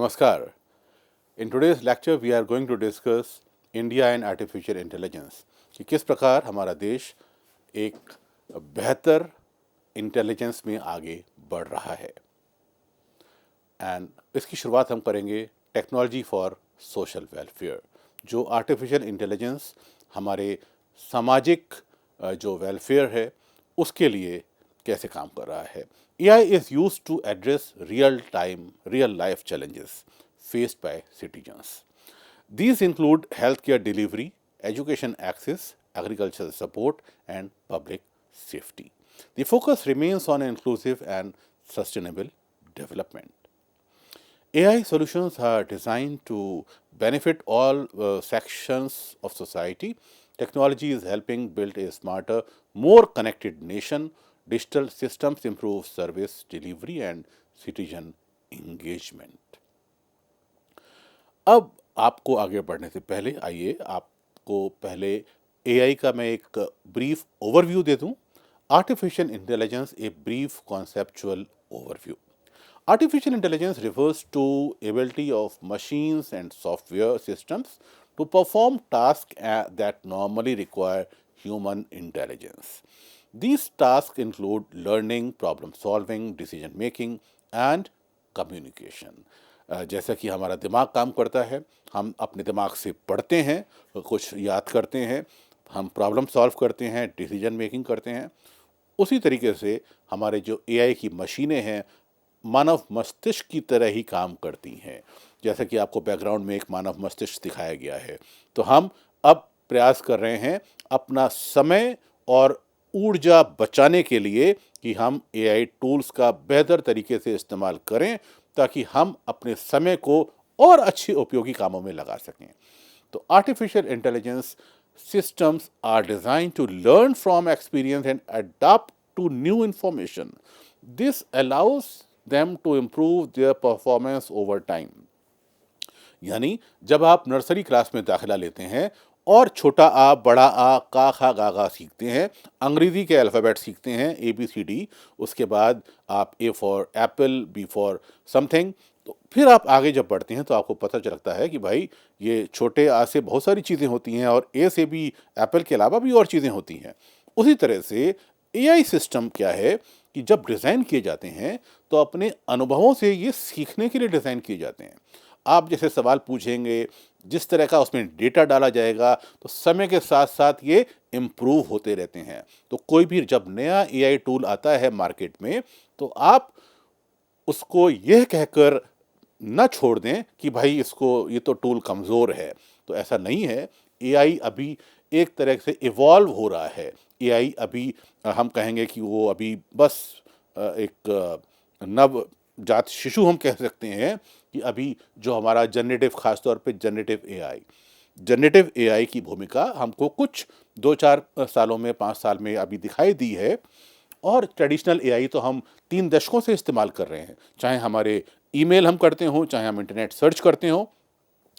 Namaskar. In today's lecture, we are going to discuss India and artificial intelligence कि किस प्रकार हमारा देश एक बेहतर इंटेलिजेंस में आगे बढ़ रहा है। एंड इसकी शुरुआत हम करेंगे टेक्नोलॉजी फॉर सोशल वेलफेयर, जो आर्टिफिशियल इंटेलिजेंस हमारे सामाजिक जो वेलफेयर है उसके लिए कैसे काम कर रहा है। AI is used to address real life challenges faced by citizens. These include healthcare delivery, education access, agricultural support, and public safety. The focus remains on inclusive and sustainable development. AI solutions are designed to benefit all sections of society. Technology is helping build a smarter, more connected nation. Digital systems improve service delivery and citizen engagement. अब आपको आगे बढ़ने से पहले आइए आपको पहले AI का मैं एक ब्रीफ ओवरव्यू दे दूं। Artificial intelligence a brief conceptual overview. Artificial intelligence refers to ability of machines and software systems to perform tasks that normally require human intelligence. These tasks include learning, problem solving, decision making and communication. जैसा कि हमारा दिमाग काम करता है, हम अपने दिमाग से पढ़ते हैं, कुछ याद करते हैं, हम प्रॉब्लम सॉल्व करते हैं, डिसीजन मेकिंग करते हैं। उसी तरीके से हमारे जो AI की मशीनें हैं मानव मस्तिष्क की तरह ही काम करती हैं। जैसा कि आपको बैकग्राउंड में एक मानव मस्तिष्क दिखाया गया है, तो हम अब प्रयास कर रहे हैं अपना समय और ऊर्जा बचाने के लिए कि हम AI टूल्स का बेहतर तरीके से इस्तेमाल करें ताकि हम अपने समय को और अच्छे उपयोगी कामों में लगा सकें। तो artificial intelligence systems are designed to learn from experience and adapt to new information. This allows them to improve their performance over time. यानी जब आप नर्सरी क्लास में दाखिला लेते हैं और छोटा आ, बड़ा आ, का, खा, गा, गा सीखते हैं, अंग्रेजी के अल्फ़ाबेट सीखते हैं ABCD, उसके बाद आप A for Apple, B for something, तो फिर आप आगे जब बढ़ते हैं तो आपको पता चलता है कि भाई ये छोटे आ से बहुत सारी चीज़ें होती हैं और A से भी एप्पल के अलावा भी और चीज़ें होती हैं। उसी तरह से AI सिस्टम क्या है कि जब डिज़ाइन किए जाते हैं तो अपने अनुभवों से ये सीखने के लिए डिज़ाइन किए जाते हैं। आप जैसे सवाल पूछेंगे, जिस तरह का उसमें डेटा डाला जाएगा, तो समय के साथ साथ ये इम्प्रूव होते रहते हैं। तो कोई भी जब नया AI टूल आता है मार्केट में, तो आप उसको यह कहकर न छोड़ दें कि भाई इसको ये तो टूल कमज़ोर है। तो ऐसा नहीं है। AI अभी एक तरह से इवॉल्व हो रहा है। AI अभी हम कहेंगे कि वो अभी बस एक नवजात शिशु हम कह सकते हैं कि अभी जो हमारा ख़ास तौर पे जनरेटिव AI की भूमिका हमको कुछ 2-4 सालों में, 5 साल में अभी दिखाई दी है। और ट्रेडिशनल AI तो हम 3 दशकों से इस्तेमाल कर रहे हैं, चाहे हमारे ईमेल हम करते हों, चाहे हम इंटरनेट सर्च करते हों।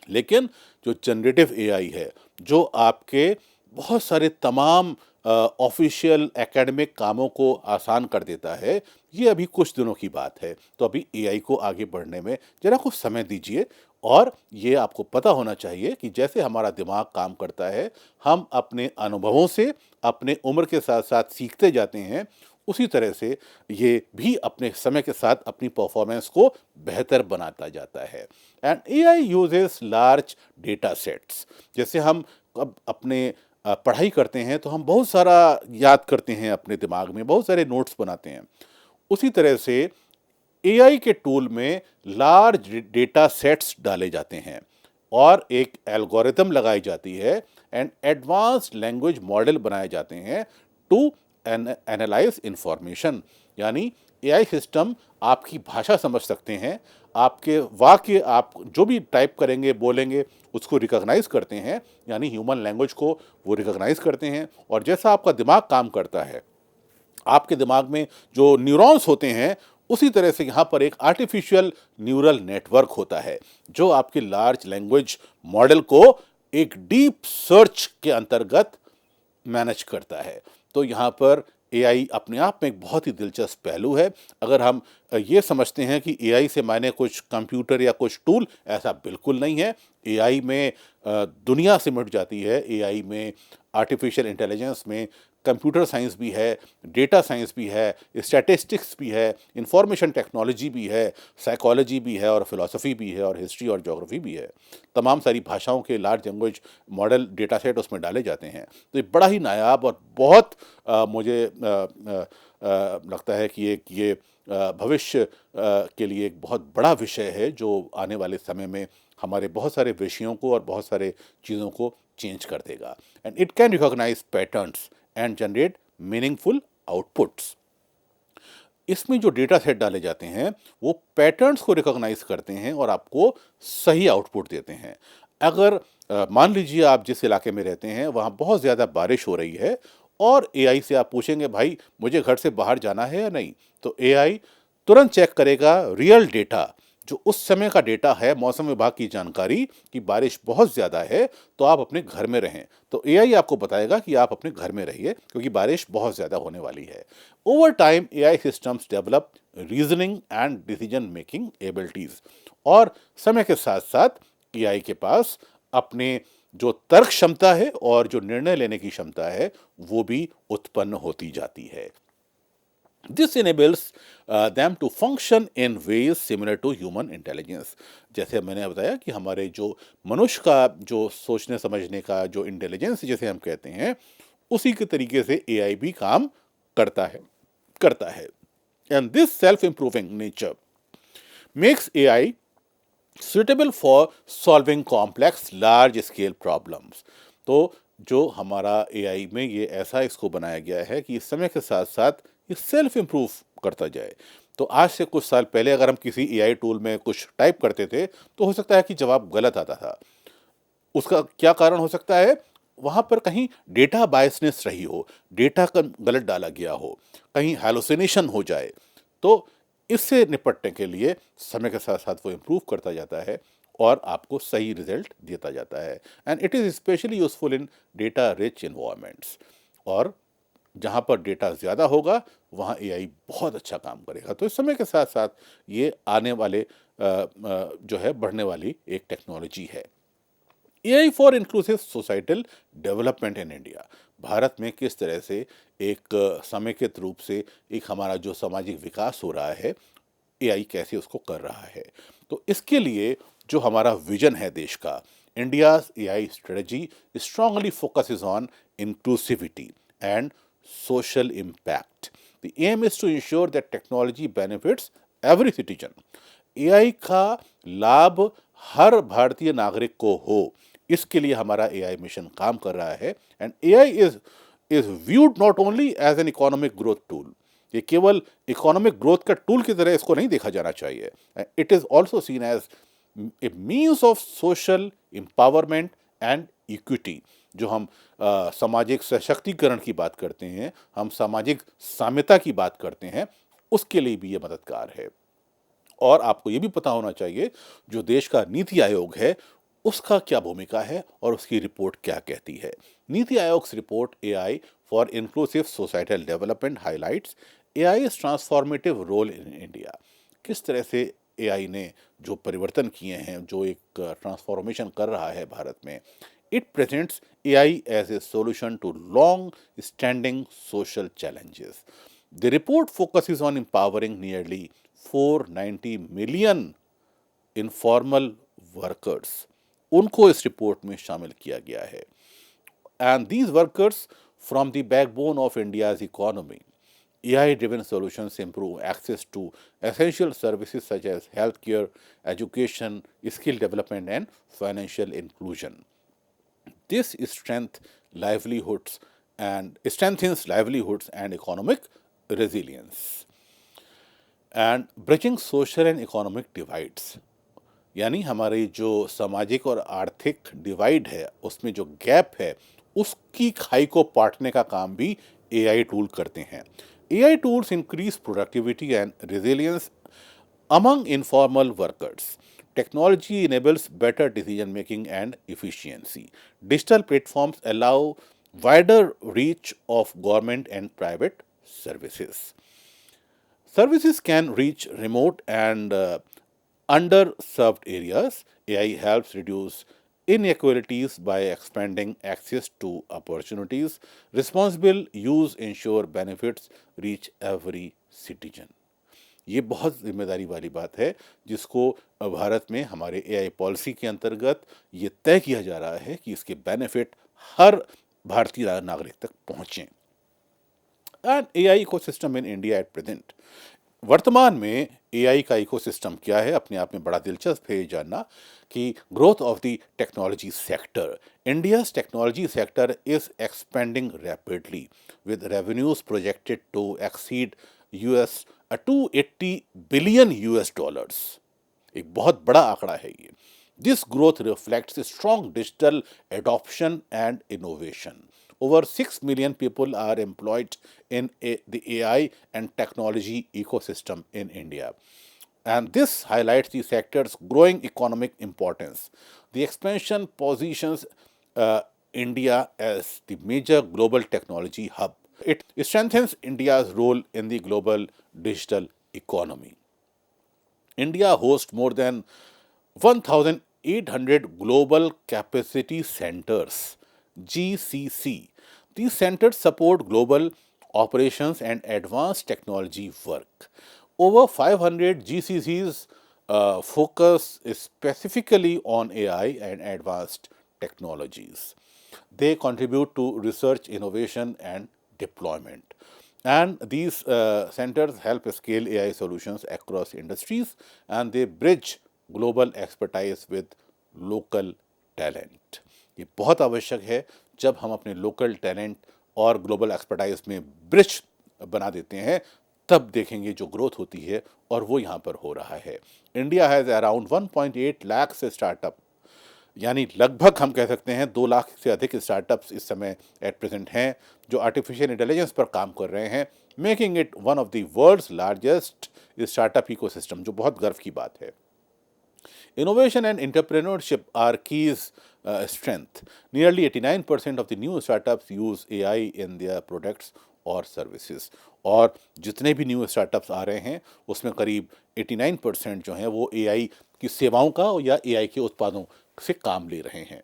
लेकिन जो जनरेटिव AI है, जो आपके बहुत सारे तमाम ऑफिशियल एकेडमिक कामों को आसान कर देता है, ये अभी कुछ दिनों की बात है। तो अभी AI को आगे बढ़ने में ज़रा कुछ समय दीजिए। और ये आपको पता होना चाहिए कि जैसे हमारा दिमाग काम करता है, हम अपने अनुभवों से अपने उम्र के साथ साथ सीखते जाते हैं, उसी तरह से ये भी अपने समय के साथ अपनी परफॉर्मेंस को बेहतर बनाता जाता है। And AI uses large data sets. जैसे हम अब अपने पढ़ाई करते हैं तो हम बहुत सारा याद करते हैं, अपने दिमाग में बहुत सारे नोट्स बनाते हैं। उसी तरह से AI के टूल में लार्ज डेटा सेट्स डाले जाते हैं और एक एल्गोरिथम लगाई जाती है एंड एडवांस्ड लैंग्वेज मॉडल बनाए जाते हैं टू एनालाइज इंफॉर्मेशन। यानी AI सिस्टम आपकी भाषा समझ सकते हैं, आपके वाक्य आप जो भी टाइप करेंगे, बोलेंगे, उसको रिकॉग्नाइज करते हैं, यानी ह्यूमन लैंग्वेज को वो रिकॉग्नाइज करते हैं। और जैसा आपका दिमाग काम करता है, आपके दिमाग में जो न्यूरॉन्स होते हैं, उसी तरह से यहाँ पर एक आर्टिफिशियल न्यूरल नेटवर्क होता है जो आपके लार्ज लैंग्वेज मॉडल को एक डीप सर्च के अंतर्गत मैनेज करता है। तो यहाँ पर एआई अपने आप में एक बहुत ही दिलचस्प पहलू है। अगर हम ये समझते हैं कि एआई से मायने कुछ कंप्यूटर या कुछ टूल, ऐसा बिल्कुल नहीं है। एआई में दुनिया सिमट जाती है। एआई में आर्टिफिशियल इंटेलिजेंस में कंप्यूटर साइंस भी है, डेटा साइंस भी है, स्टैटिस्टिक्स भी है, इंफॉर्मेशन टेक्नोलॉजी भी है, साइकोलॉजी भी है और फिलॉसफी भी है और हिस्ट्री और ज्योग्राफी भी है। तमाम सारी भाषाओं के large language model data set उसमें डाले जाते हैं। तो ये बड़ा ही नायाब और बहुत मुझे लगता है कि ये भविष्य के लिए एक बहुत बड़ा विषय है जो आने वाले समय में हमारे बहुत सारे विषयों को और बहुत सारे चीज़ों को चेंज कर देगा। And it can recognise patterns and generate meaningful outputs. इसमें जो डेटा सेट डाले जाते हैं वो पैटर्न्स को रिकॉग्नाइज करते हैं और आपको सही आउटपुट देते हैं। अगर मान लीजिए आप जिस इलाके में रहते हैं वहाँ बहुत ज़्यादा बारिश हो रही है और एआई से आप पूछेंगे भाई मुझे घर से बाहर जाना है या नहीं, तो एआई तुरंत चेक करेगा रियल डेटा, जो उस समय का डेटा है, मौसम विभाग की जानकारी कि बारिश बहुत ज़्यादा है तो आप अपने घर में रहें। तो एआई आपको बताएगा कि आप अपने घर में रहिए क्योंकि बारिश बहुत ज़्यादा होने वाली है। Over time AI systems develop reasoning and decision making abilities, और समय के साथ साथ एआई के पास अपने जो तर्क क्षमता है और जो निर्णय लेने की क्षमता है वो भी उत्पन्न होती जाती है। This enables them to function in ways similar to human intelligence। जैसे मैंने बताया कि हमारे जो मनुष्य का जो सोचने समझने का जो इंटेलिजेंस जिसे हम कहते हैं, उसी के तरीके से एआई भी काम करता है। And this self improving nature makes AI suitable for solving complex large scale problems। तो जो हमारा एआई में ये ऐसा इसको बनाया गया है कि इस समय के साथ साथ ये सेल्फ इम्प्रूव करता जाए। तो आज से कुछ साल पहले अगर हम किसी एआई टूल में कुछ टाइप करते थे तो हो सकता है कि जवाब गलत आता था। उसका क्या कारण हो सकता है? वहाँ पर कहीं डेटा बायसनेस रही हो, डेटा गलत डाला गया हो, कहीं हैलुसिनेशन हो जाए। तो इससे निपटने के लिए समय के साथ साथ वो इम्प्रूव करता जाता है और आपको सही रिजल्ट देता जाता है। And it is specially useful in data rich environments. और जहाँ पर डेटा ज़्यादा होगा वहाँ एआई बहुत अच्छा काम करेगा। तो इस समय के साथ साथ ये आने वाले जो है बढ़ने वाली एक टेक्नोलॉजी है। AI for inclusive societal development in India. Bharat में किस तरह से एक समेकित रूप से एक हमारा जो सामाजिक विकास हो रहा है, एआई कैसे उसको कर रहा है। तो इसके लिए जो हमारा विजन है देश का, India's AI strategy strongly focuses on inclusivity and social impact. The aim is to ensure that technology benefits every citizen। AI का लाभ हर भारतीय नागरिक को हो, इसके लिए हमारा एआई मिशन काम कर रहा है। And AI is viewed not only as an economic growth tool. ये केवल इकोनॉमिक ग्रोथ का टूल की तरह इसको नहीं देखा जाना चाहिए। It is also seen as a means of social empowerment and equity. जो हम सामाजिक सशक्तिकरण की बात करते हैं, हम सामाजिक साम्यता की बात करते हैं, उसके लिए भी ये मददगार है। और आपको ये भी पता होना चाहिए जो देश का नीति आयोग है उसका क्या भूमिका है और उसकी रिपोर्ट क्या कहती है। NITI Aayog report AI for inclusive societal development highlights AI is transformative role in India. किस तरह से एआई ने जो परिवर्तन किए हैं, जो एक ट्रांसफॉर्मेशन कर रहा है भारत में, it presents AI as a solution to long-standing social challenges। The report focuses on empowering nearly 490 million informal workers। उनको इस रिपोर्ट में शामिल किया गया है। And these workers from the backbone of India's economy। AI-driven solutions improve access to essential services such as healthcare, education, skill development, and financial inclusion। This strengthens livelihoods and economic resilience। And bridging social and economic divides, यानी हमारी जो सामाजिक और आर्थिक divide है, उसमें जो gap है, उसकी खाई को पाटने का काम भी एआई टूल करते हैं। AI tools increase productivity and resilience among informal workers। Technology enables better decision making and efficiency। Digital platforms allow wider reach of government and private services. Services can reach remote and underserved areas. AI helps reduce inequalities by expanding access to opportunities. Responsible use ensure benefits reach every citizen. ये बहुत जिम्मेदारी वाली बात है जिसको भारत में हमारे AI policy के अंतर्गत ये तय किया जा रहा है कि इसके बेनिफिट हर भारतीय नागरिक तक पहुंचें। And AI ecosystem in India at present, वर्तमान में एआई का इकोसिस्टम क्या है, अपने आप में बड़ा दिलचस्प है ये जानना कि growth of the technology sector, India's technology sector is expanding rapidly with revenues projected to exceed US 280 billion US dollars. एक बहुत बड़ा आंकड़ा है ये। This growth reflects strong digital adoption and innovation. Over 6 million people are employed in the AI and technology ecosystem in India. And this highlights the sector's growing economic importance. The expansion positions India as the major global technology hub. It strengthens India's role in the global digital economy. India hosts more than 1,800 global capacity centers, GCC. These centers support global operations and advanced technology work. Over 500 GCCs focus specifically on AI and advanced technologies. They contribute to research, innovation, and deployment. And these centers help scale AI solutions across industries, and they bridge global expertise with local talent. ये बहुत आवश्यक है जब हम अपने local talent और global expertise में bridge बना देते हैं, तब देखेंगे जो ग्रोथ होती है, और वो यहाँ पर हो रहा है। इंडिया हैज़ अराउंड 1.8 लाख से स्टार्टअप, यानी लगभग हम कह सकते हैं 2 लाख से अधिक स्टार्टअप्स इस समय एट प्रेजेंट हैं जो आर्टिफिशियल इंटेलिजेंस पर काम कर रहे हैं, making it one of the world's largest startup ecosystem, जो बहुत गर्व की बात है। Innovation and entrepreneurship are Key's strength. Nearly 89% of the new startups use AI in their products or services. और जितने भी न्यू स्टार्टअप्स आ रहे हैं उसमें करीब 89% जो हैं वो एआई की सेवाओं का या एआई के उत्पादों से काम ले रहे हैं।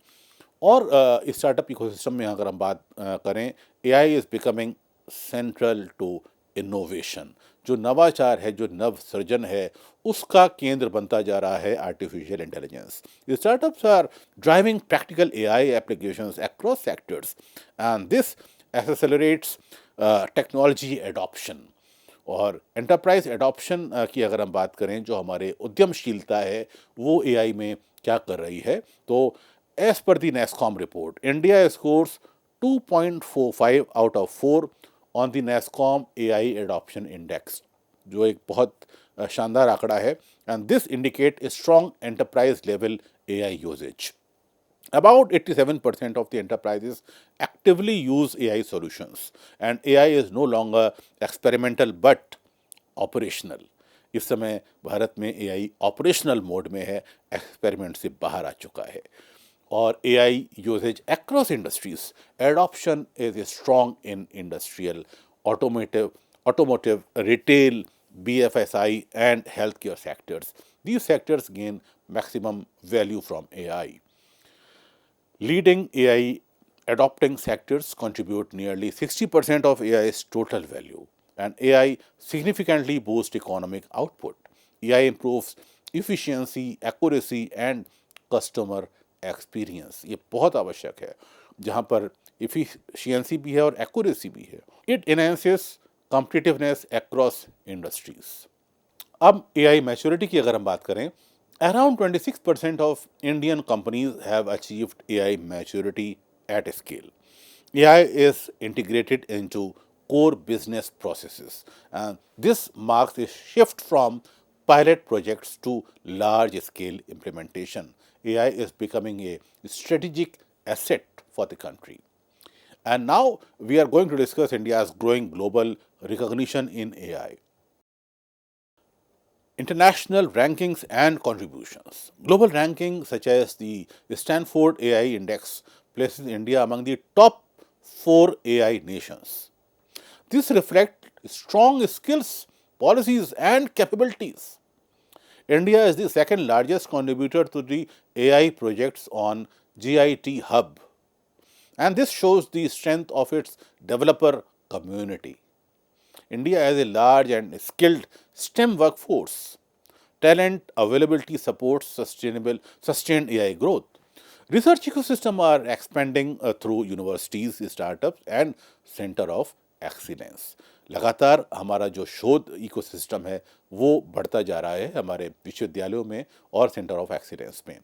और इस स्टार्टअप इकोसिस्टम में अगर हम बात करें, AI is becoming central to innovation. जो नवाचार है, जो नव सृजन है, उसका केंद्र बनता जा रहा है artificial intelligence. Startups are driving practical AI applications across sectors and this accelerates technology adoption. और एंटरप्राइज एडॉप्शन की अगर हम बात करें, जो हमारे उद्यमशीलता है वो एआई में क्या कर रही है, तो as per the NASSCOM report, India scores 2.45 out of 4 on the NASSCOM AI adoption index, जो एक बहुत शानदार आंकड़ा है। And this indicate strong enterprise level AI usage. About 87% of the enterprises actively use AI solutions, and AI is no longer experimental but operational. इस समय भारत में AI operational mode में है, एक्सपेरिमेंट से बाहर आ चुका है। और AI usage across industries, adoption is strong in industrial, automotive, retail, BFSI and healthcare sectors. These sectors gain maximum value from AI. Leading AI adopting sectors contribute nearly 60% of AI's total value, and AI significantly boosts economic output. AI improves efficiency, accuracy, and customer experience. ये बहुत आवश्यक है, जहाँ पर efficiency भी है और accuracy भी है। It enhances competitiveness across industries. अब AI maturity की अगर हम बात करें, around 26% of Indian companies have achieved AI maturity at scale. AI is integrated into core business processes, and this marks a shift from pilot projects to large scale implementation. AI is becoming a strategic asset for the country. And now we are going to discuss India's growing global recognition in AI. International rankings and contributions. Global rankings such as the Stanford AI Index places India among the top 4 AI nations. This reflects strong skills, policies, and capabilities. India is the second largest contributor to the AI projects on GIT Hub, and this shows the strength of its developer community. India has a large and skilled STEM workforce. Talent availability supports sustained AI growth. Research ecosystem are expanding through universities, startups and center of excellence. लगातार हमारा जो शोध ecosystem है वो बढ़ता जा रहा है हमारे विश्वविद्यालयों में और सेंटर ऑफ एक्सीलेंस में।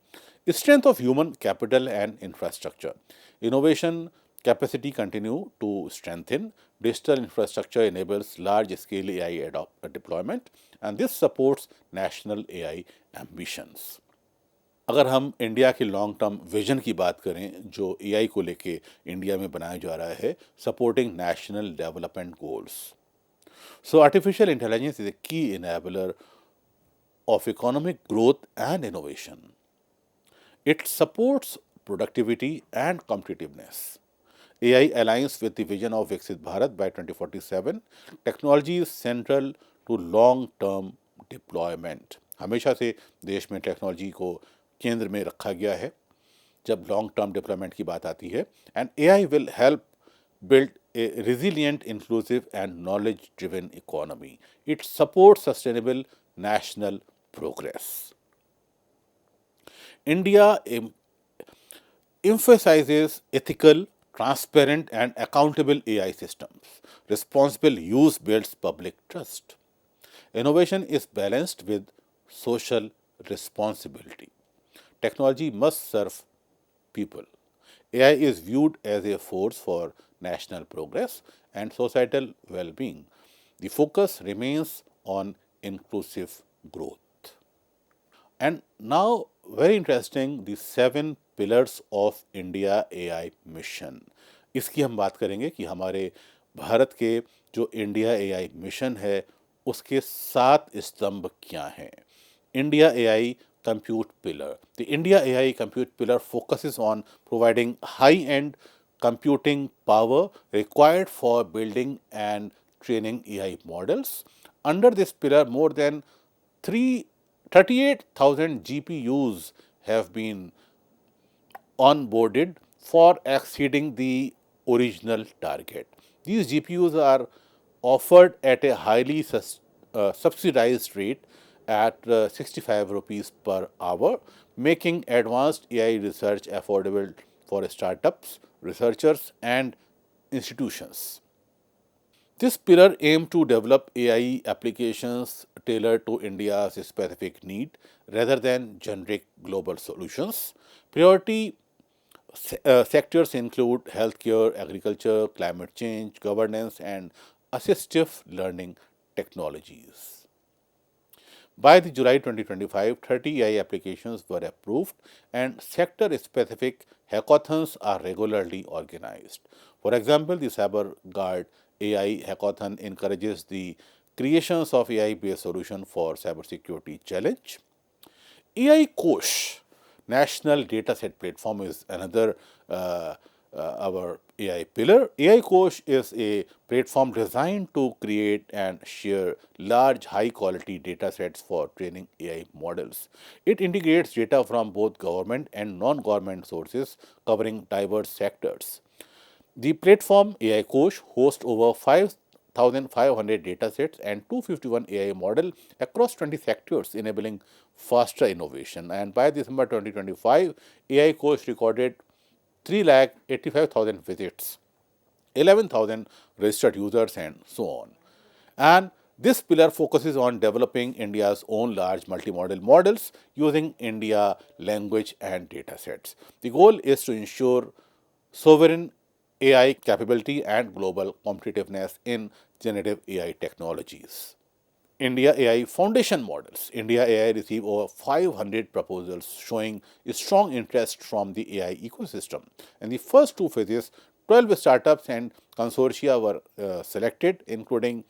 Strength of human capital and infrastructure, innovation capacity continue to strengthen. Digital infrastructure enables large scale AI deployment and this supports national AI ambitions. अगर हम इंडिया के लॉन्ग टर्म विजन की बात करें जो AI को लेके इंडिया में बनाया जा रहा है, supporting national development goals. So artificial intelligence is a की enabler of economic growth and innovation. It supports productivity and competitiveness. AI aligns with the vision of Viksit Bharat by 2047. Technology is central to long-term deployment. हमेशा से देश में technology को केंद्र में रखा गया है जब लॉन्ग टर्म डिप्लॉयमेंट की बात आती है, and AI will help build a resilient, inclusive, and knowledge driven economy. It supports sustainable national progress. India emphasizes ethical, transparent, and accountable AI systems. Responsible use builds public trust. Innovation is balanced with social responsibility. Technology must serve people. AI is viewed as a force for national progress and societal well being. The focus remains on inclusive growth. And now, very interesting, the 7 pillars of India AI mission. इसकी हम बात करेंगे कि हमारे भारत के जो India AI mission है उसके 7 स्तंभ क्या हैं। India AI Compute Pillar. The India AI Compute Pillar focuses on providing high-end computing power required for building and training AI models. Under this pillar, more than 38,000 GPUs have been onboarded for exceeding the original target. These GPUs are offered at a highly subsidized rate at 65 rupees per hour, making advanced AI research affordable for startups, researchers, and institutions. This pillar aims to develop AI applications tailored to India's specific need rather than generic global solutions. Priority sectors include healthcare, agriculture, climate change, governance, and assistive learning technologies. By the July 2025, 30 AI applications were approved and sector-specific hackathons are regularly organized. For example, the Cyber Guard AI hackathon encourages the creations of AI-based solution for cybersecurity challenge. AI Kosh, National Dataset Platform, is another our AI pillar. AI Kosh is a platform designed to create and share large, high-quality data sets for training AI models. It integrates data from both government and non-government sources covering diverse sectors. The platform AI Kosh hosts over 5,500 datasets and 251 AI model across 20 sectors, enabling faster innovation. And by December 2025, AI Kosh recorded 3,85,000 visits, 11,000 registered users, and so on. And this pillar focuses on developing India's own large multimodal models using India language and datasets. The goal is to ensure sovereign AI capability and global competitiveness in generative AI technologies. India AI Foundation models. India AI received over 500 proposals showing a strong interest from the AI ecosystem. In the first 2 phases, 12 startups and consortia were selected, including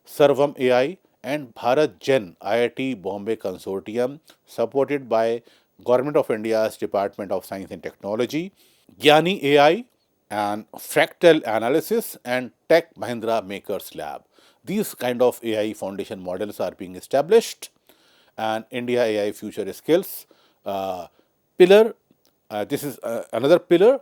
Sarvam AI and Bharat Gen IIT Bombay Consortium, supported by Government of India's Department of Science and Technology, Gyani AI, and Fractal Analysis, and Tech Mahindra Makers Lab. These kind of AI foundation models are being established, and India AI Future Skills pillar, this is another pillar,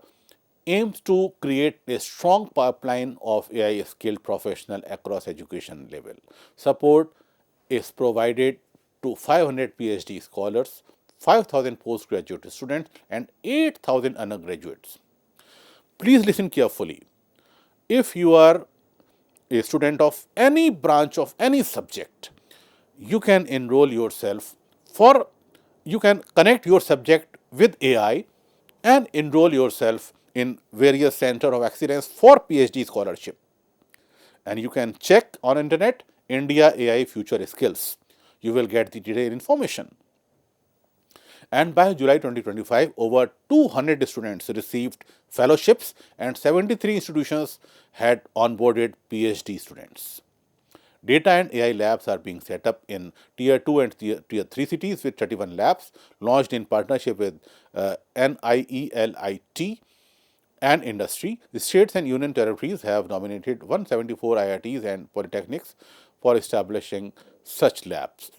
aims to create a strong pipeline of AI skilled professional across education level. Support is provided to 500 PhD scholars, 5,000 postgraduate students, and 8,000 undergraduates. Please listen carefully. If you are a student of any branch of any subject, you can enroll yourself for, you can connect your subject with AI and enroll yourself in various center of excellence for PhD scholarship. And you can check on internet India AI Future Skills. You will get the detailed information. And by July 2025, over 200 students received fellowships and 73 institutions had onboarded PhD students. Data and AI labs are being set up in Tier 2 and Tier 3 cities with 31 labs launched in partnership with NIELIT and industry. The states and union territories have nominated 174 IITs and polytechnics for establishing such labs.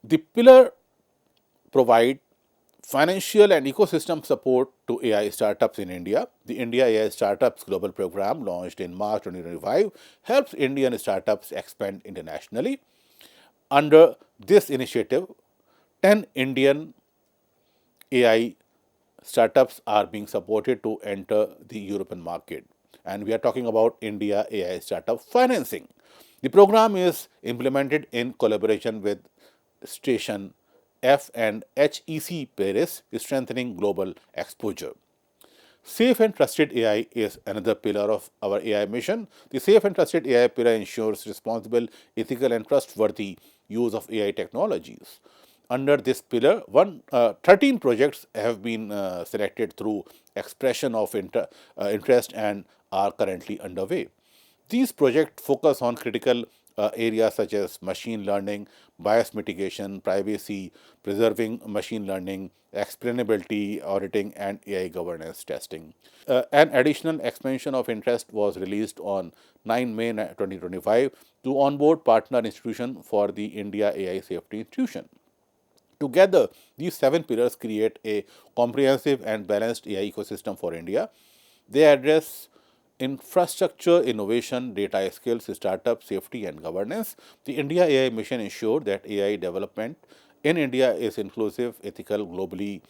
The pillar provide financial and ecosystem support to AI startups in India. The India AI Startups Global Program, launched in March 2025, helps Indian startups expand internationally. Under this initiative, 10 Indian AI startups are being supported to enter the European market. And we are talking about India AI startup financing. The program is implemented in collaboration with Station F and HEC Paris, strengthening global exposure. Safe and trusted AI is another pillar of our AI mission. The safe and trusted AI pillar ensures responsible, ethical, and trustworthy use of AI technologies. Under this pillar, 13 projects have been selected through expression of interest and are currently underway. These projects focus on critical areas such as machine learning, bias mitigation, privacy, preserving machine learning, explainability, auditing, and AI governance testing. An additional expansion of interest was released on 9 May 2025 to onboard partner institution for the India AI Safety Institution. Together, these seven pillars create a comprehensive and balanced AI ecosystem for India. They address infrastructure, innovation, data skills, startup, safety, and governance. The India AI mission ensures that AI development in India is inclusive, ethical, globally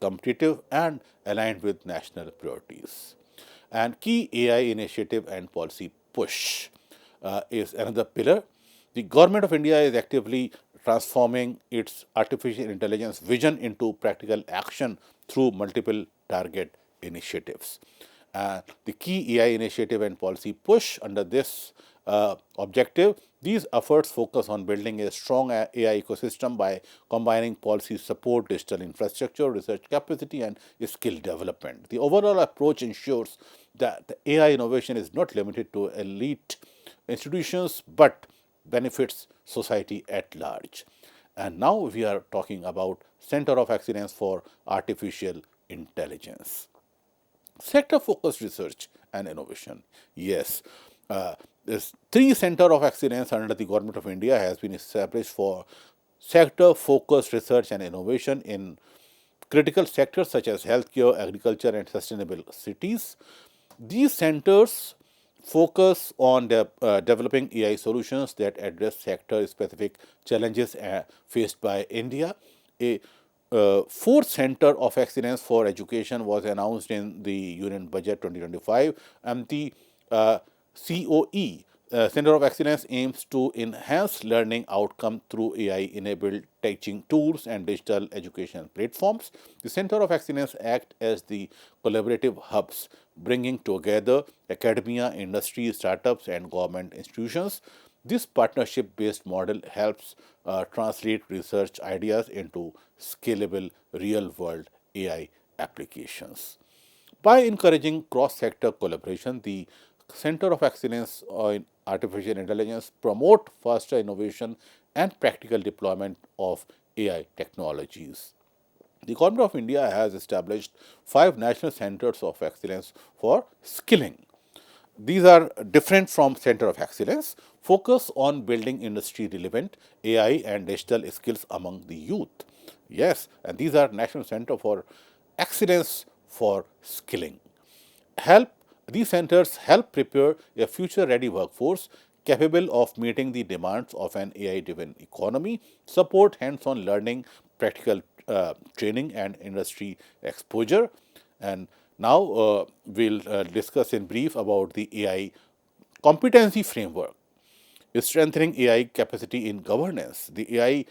competitive, and aligned with national priorities. And key AI initiative and policy push is another pillar. The government of India is actively transforming its artificial intelligence vision into practical action through multiple target initiatives. The key AI initiative and policy push under this objective, these efforts focus on building a strong AI ecosystem by combining policy support, digital infrastructure, research capacity, and skill development. The overall approach ensures that the AI innovation is not limited to elite institutions but benefits society at large. And now we are talking about Center of Excellence for Artificial Intelligence. Sector focused research and innovation. Yes, this three center of excellence under the government of India has been established for sector focused research and innovation in critical sectors such as healthcare, agriculture, and sustainable cities. These centers focus on developing AI solutions that address sector specific challenges faced by India. A fourth center of excellence for education was announced in the Union Budget 2025, and the COE, Center of Excellence, aims to enhance learning outcome through AI-enabled teaching tools and digital education platforms. The Center of Excellence act as the collaborative hubs, bringing together academia, industry, startups, and government institutions. This partnership based model helps translate research ideas into scalable real world AI applications. By encouraging cross sector collaboration, the Center of Excellence in Artificial Intelligence promote faster innovation and practical deployment of AI technologies. The Government of India has established five national centers of excellence for skilling. these are different from Center of Excellence, focus on building industry relevant AI and digital skills among the youth. Yes, and these are National Center for Excellence for Skilling. Help These centers help prepare a future ready workforce capable of meeting the demands of an AI driven economy, support hands on learning, practical training, and industry exposure. And now we'll discuss in brief about the AI competency framework is strengthening AI capacity in governance. The AI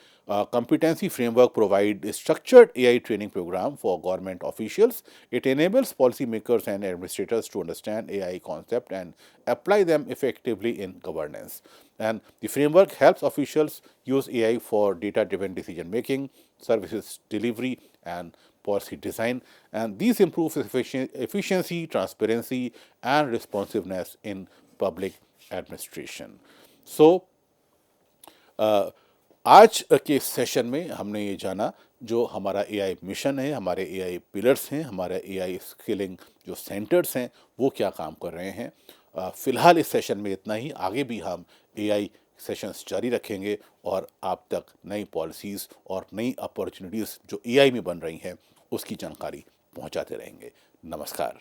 competency framework provides a structured AI training program for government officials. It enables policymakers and administrators to understand AI concept and apply them effectively in governance. And the framework helps officials use AI for data-driven decision making, services delivery, and policy design. And these improve efficiency, transparency, and responsiveness in public administration. सो आज के session में हमने ये जाना जो हमारा AI mission है, हमारे एआई पिलर्स हैं, हमारे एआई स्किलिंग जो सेंटर्स हैं वो क्या काम कर रहे हैं। फ़िलहाल इस सेशन में इतना ही, आगे भी हम एआई सेशंस जारी रखेंगे और आप तक नई पॉलिसीज़ और नई अपॉर्चुनिटीज़ जो एआई में बन रही हैं उसकी जानकारी पहुंचाते रहेंगे। नमस्कार।